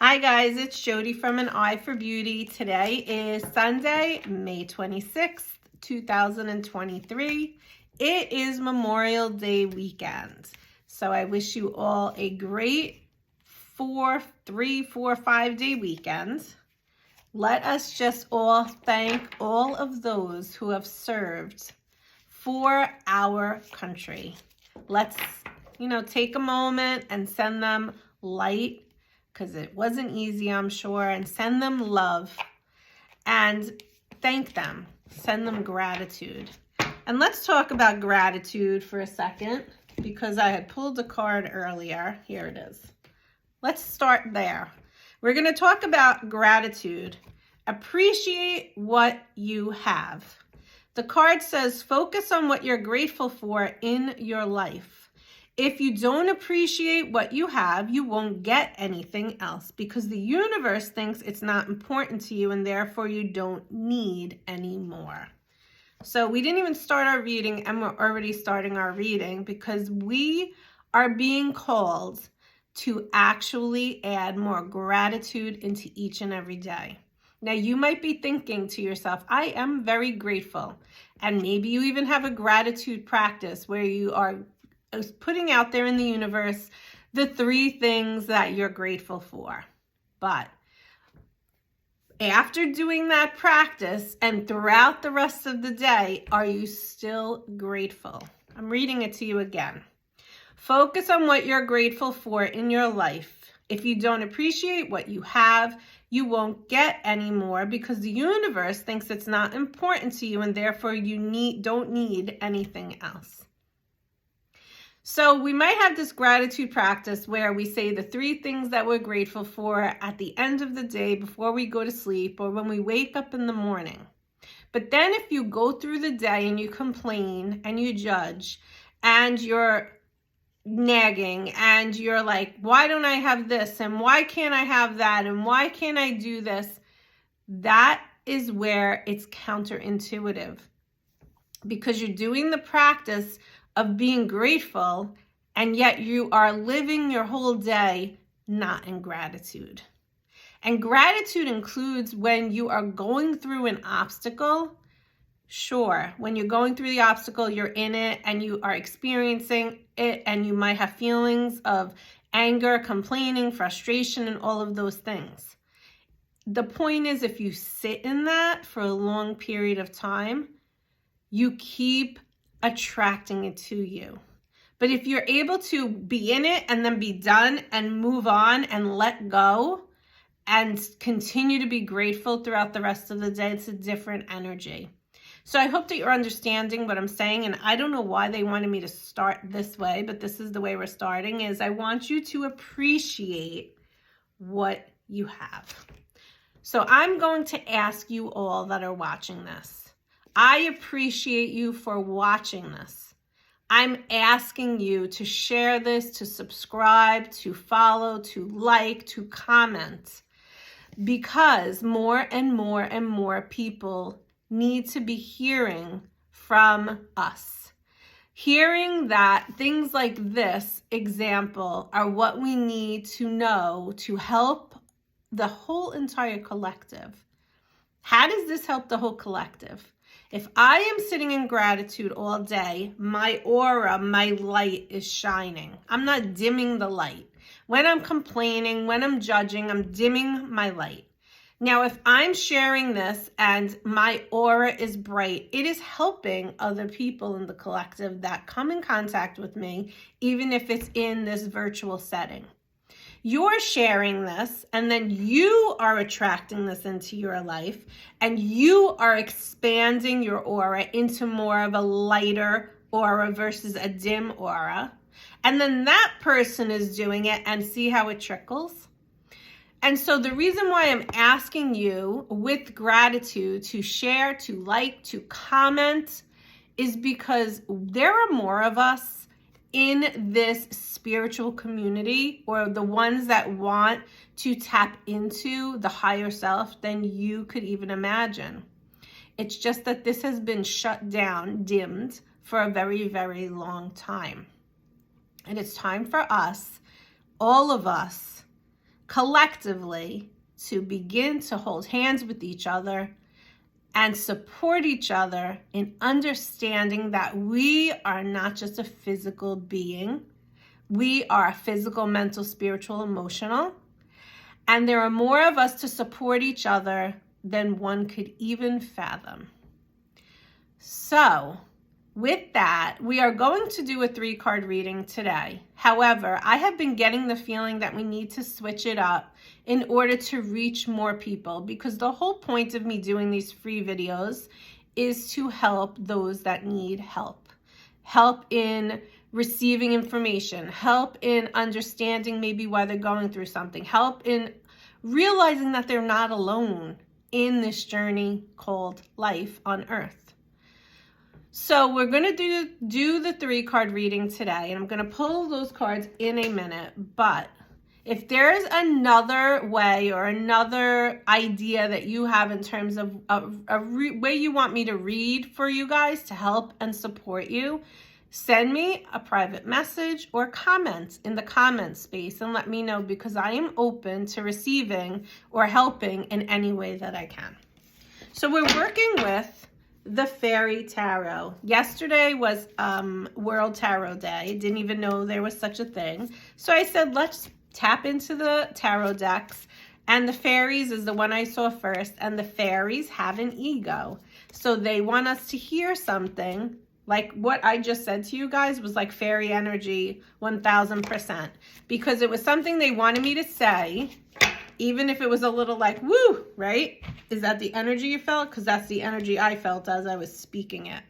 Hi guys, it's Jody from An Eye for Beauty. Today is Sunday, May 26th, 2023. It is Memorial Day weekend. So I wish you all a great 5-day weekend. Let us just all thank all of those who have served for our country. Let's, take a moment and send them light, because it wasn't easy, I'm sure, and send them love and thank them. Send them gratitude. And let's talk about gratitude for a second, because I had pulled a card earlier. Here it is. Let's start there. We're going to talk about gratitude. Appreciate what you have. The card says, focus on what you're grateful for in your life. If you don't appreciate what you have, you won't get anything else, because the universe thinks it's not important to you and therefore you don't need any more. So we didn't even start our reading and we're already starting our reading, because we are being called to actually add more gratitude into each and every day. Now, you might be thinking to yourself, I am very grateful. And maybe you even have a gratitude practice where you are putting out there in the universe the 3 things that you're grateful for. But after doing that practice and throughout the rest of the day, are you still grateful? I'm reading it to you again. Focus on what you're grateful for in your life. If you don't appreciate what you have, you won't get any more, because the universe thinks it's not important to you and therefore you don't need anything else. So we might have this gratitude practice where we say the 3 things that we're grateful for at the end of the day before we go to sleep or when we wake up in the morning. But then if you go through the day and you complain and you judge and you're nagging and you're like, why don't I have this? And why can't I have that? And why can't I do this? That is where it's counterintuitive, because you're doing the practice of being grateful, and yet you are living your whole day not in gratitude. And gratitude includes when you are going through an obstacle. Sure, when you're going through the obstacle, you're in it and you are experiencing it, and you might have feelings of anger, complaining, frustration, and all of those things. The point is, if you sit in that for a long period of time, you keep attracting it to you. But if you're able to be in it and then be done and move on and let go and continue to be grateful throughout the rest of the day, it's a different energy. So I hope that you're understanding what I'm saying. And I don't know why they wanted me to start this way, but this is the way we're starting. Is I want you to appreciate what you have. So I'm going to ask you all that are watching this. I appreciate you for watching this. I'm asking you to share this, to subscribe, to follow, to like, to comment, because more and more and more people need to be hearing from us. Hearing that things like this example are what we need to know to help the whole entire collective. How does this help the whole collective? If I am sitting in gratitude all day, my aura, my light is shining. I'm not dimming the light. When I'm complaining, when I'm judging, I'm dimming my light. Now, if I'm sharing this and my aura is bright, it is helping other people in the collective that come in contact with me, even if it's in this virtual setting. You're sharing this, and then you are attracting this into your life, and you are expanding your aura into more of a lighter aura versus a dim aura. And then that person is doing it, and see how it trickles? And so the reason why I'm asking you with gratitude to share, to like, to comment is because there are more of us in this spiritual community, or the ones that want to tap into the higher self, than you could even imagine. It's just that this has been shut down, dimmed for a very, very long time. And it's time for us, all of us, collectively to begin to hold hands with each other and support each other in understanding that we are not just a physical being. We are physical, mental, spiritual, emotional. And there are more of us to support each other than one could even fathom. So, with that, we are going to do a 3-card reading today. However, I have been getting the feeling that we need to switch it up in order to reach more people, because the whole point of me doing these free videos is to help those that need help. Help in receiving information, help in understanding maybe why they're going through something, help in realizing that they're not alone in this journey called life on earth. So we're going to do the 3-card reading today, and I'm going to pull those cards in a minute. But if there's another way or another idea that you have in terms of a way you want me to read for you guys to help and support you, send me a private message or comment in the comment space and let me know, because I am open to receiving or helping in any way that I can. So we're working with the Fairy Tarot. Yesterday was World Tarot Day. Didn't even know there was such a thing. So I said, let's tap into the tarot decks. And the fairies is the one I saw first. And the fairies have an ego. So they want us to hear something. Like what I just said to you guys was like fairy energy 1000%. Because it was something they wanted me to say. Even if it was a little like, woo, right? Is that the energy you felt? Because that's the energy I felt as I was speaking it.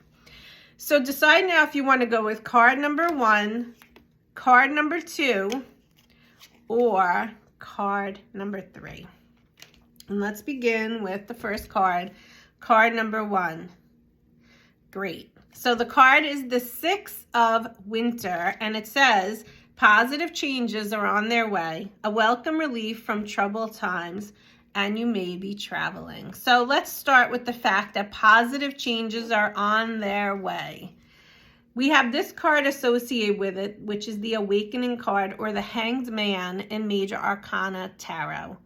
So decide now if you want to go with card number 1, card number 2, or card number 3. And let's begin with the first card, card number 1. Great. So the card is the 6 of Winter, and it says, positive changes are on their way, a welcome relief from troubled times, and you may be traveling. So let's start with the fact that positive changes are on their way. We have this card associated with it, which is the Awakening card, or the Hanged Man in Major Arcana Tarot.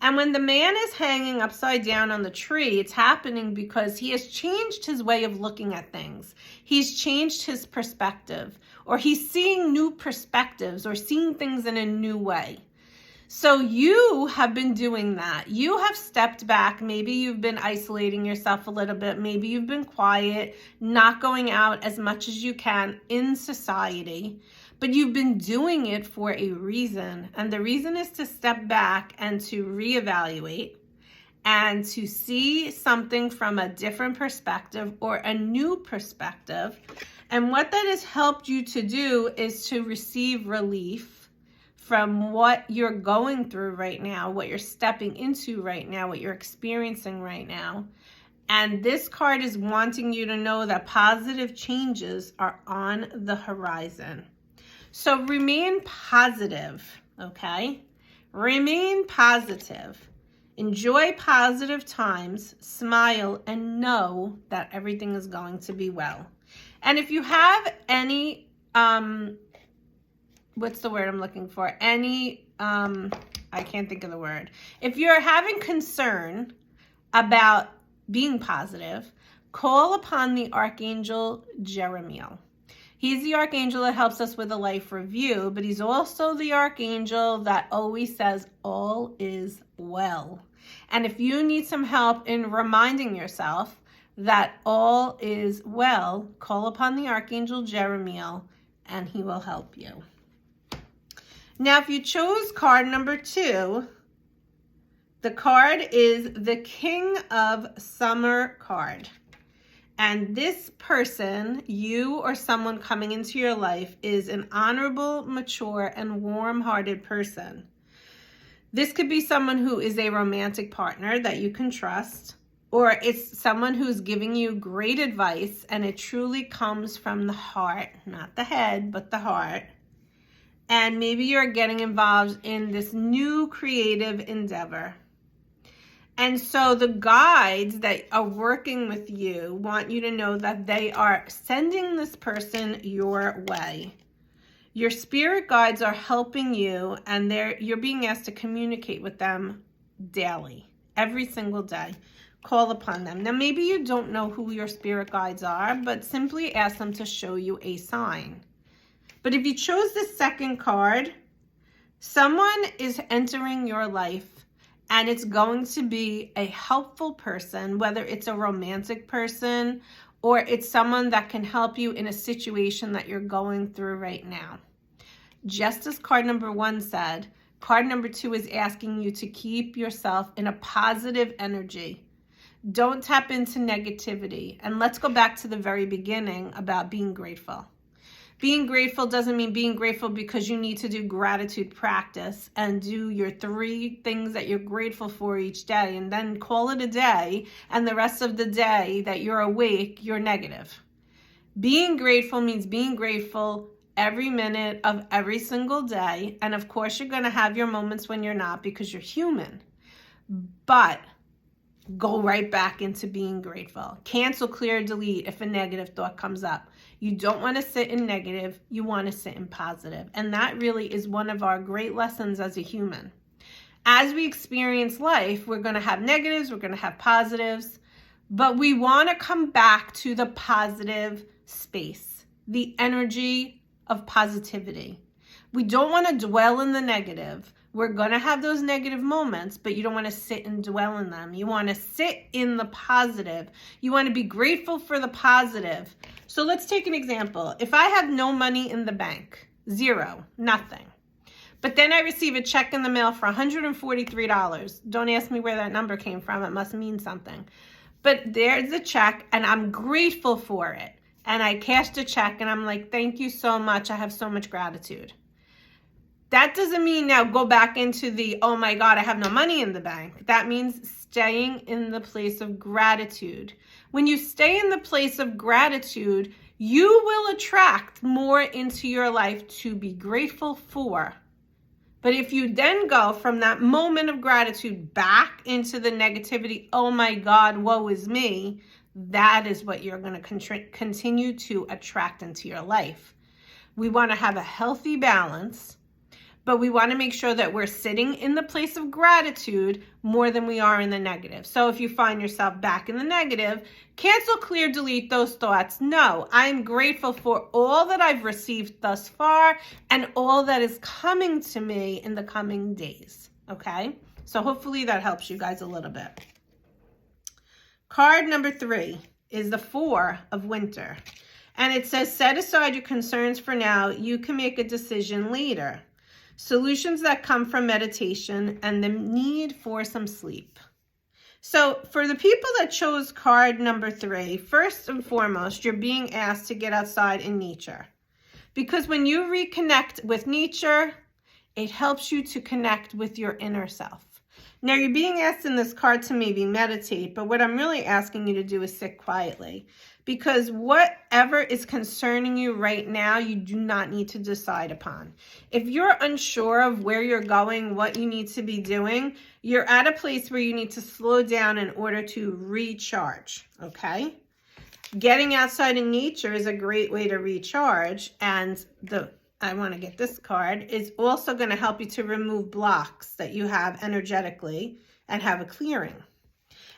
And when the man is hanging upside down on the tree, it's happening because he has changed his way of looking at things. He's changed his perspective, or he's seeing new perspectives, or seeing things in a new way. So you have been doing that. You have stepped back. Maybe you've been isolating yourself a little bit. Maybe you've been quiet, not going out as much as you can in society. But you've been doing it for a reason. And the reason is to step back and to reevaluate and to see something from a different perspective or a new perspective. And what that has helped you to do is to receive relief from what you're going through right now, what you're stepping into right now, what you're experiencing right now. And this card is wanting you to know that positive changes are on the horizon. So remain positive, okay? Remain positive. Enjoy positive times, smile, and know that everything is going to be well. And if you have any, what's the word I'm looking for? Any, I can't think of the word. If you're having concern about being positive, call upon the Archangel Jeremiel. He's the archangel that helps us with a life review, but he's also the archangel that always says all is well. And if you need some help in reminding yourself that all is well, call upon the Archangel Jeremiel and he will help you. Now, if you chose card number 2, the card is the King of Summer card. And this person, you or someone coming into your life, is an honorable, mature, and warm-hearted person. This could be someone who is a romantic partner that you can trust, or it's someone who's giving you great advice, and it truly comes from the heart, not the head, but the heart. And maybe you're getting involved in this new creative endeavor. And so the guides that are working with you want you to know that they are sending this person your way. Your spirit guides are helping you, and you're being asked to communicate with them daily, every single day. Call upon them. Now, maybe you don't know who your spirit guides are, but simply ask them to show you a sign. But if you chose the second card, someone is entering your life, and it's going to be a helpful person, whether it's a romantic person or it's someone that can help you in a situation that you're going through right now. Just as card number 1 said, card number 2 is asking you to keep yourself in a positive energy. Don't tap into negativity. And let's go back to the very beginning about being grateful. Being grateful doesn't mean being grateful because you need to do gratitude practice and do your 3 things that you're grateful for each day and then call it a day, and the rest of the day that you're awake, you're negative. Being grateful means being grateful every minute of every single day. And of course, you're going to have your moments when you're not because you're human. But go right back into being grateful. Cancel, clear, delete if a negative thought comes up. You don't want to sit in negative. You want to sit in positive. And that really is one of our great lessons as a human. As we experience life, we're going to have negatives, we're going to have positives, but we want to come back to the positive space, the energy of positivity. We don't want to dwell in the negative. We're going to have those negative moments, but you don't want to sit and dwell in them. You want to sit in the positive. You want to be grateful for the positive. So let's take an example. If I have no money in the bank, 0, nothing, but then I receive a check in the mail for $143. Don't ask me where that number came from. It must mean something. But there's a check and I'm grateful for it. And I cashed a check and I'm like, thank you so much. I have so much gratitude. That doesn't mean now go back into the, oh my God, I have no money in the bank. That means staying in the place of gratitude. When you stay in the place of gratitude, you will attract more into your life to be grateful for. But if you then go from that moment of gratitude back into the negativity, oh my God, woe is me, that is what you're going to continue to attract into your life. We want to have a healthy balance, but we want to make sure that we're sitting in the place of gratitude more than we are in the negative. So if you find yourself back in the negative, cancel, clear, delete those thoughts. No, I'm grateful for all that I've received thus far and all that is coming to me in the coming days. Okay? So hopefully that helps you guys a little bit. Card number 3 is the 4 of winter. And it says, set aside your concerns for now. You can make a decision later. Solutions that come from meditation and the need for some sleep. So for the people that chose card number 3, first and foremost, you're being asked to get outside in nature. Because when you reconnect with nature, it helps you to connect with your inner self. Now you're being asked in this card to maybe meditate, but what I'm really asking you to do is sit quietly. Because whatever is concerning you right now, you do not need to decide upon. If you're unsure of where you're going, what you need to be doing, you're at a place where you need to slow down in order to recharge, okay? Getting outside in nature is a great way to recharge, and I want to get this card, is also going to help you to remove blocks that you have energetically and have a clearing.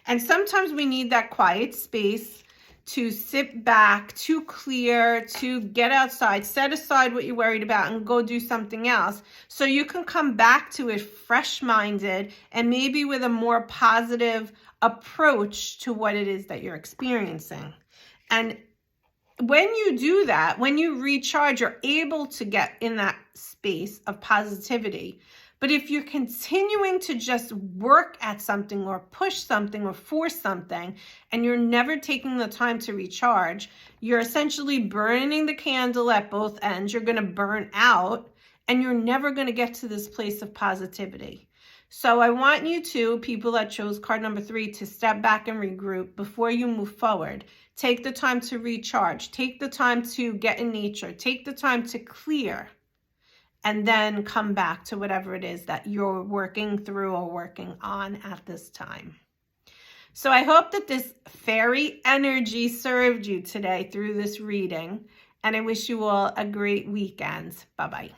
And sometimes we need that quiet space to sit back, to clear, to get outside, set aside what you're worried about and go do something else so you can come back to it fresh-minded and maybe with a more positive approach to what it is that you're experiencing. And when you do that, when you recharge, you're able to get in that space of positivity. But if you're continuing to just work at something or push something or force something, and you're never taking the time to recharge, you're essentially burning the candle at both ends. You're going to burn out, and you're never going to get to this place of positivity. So I want you to, people that chose card number 3, to step back and regroup before you move forward. Take the time to recharge. Take the time to get in nature. Take the time to clear. And then come back to whatever it is that you're working through or working on at this time. So I hope that this fairy energy served you today through this reading. And I wish you all a great weekend. Bye-bye.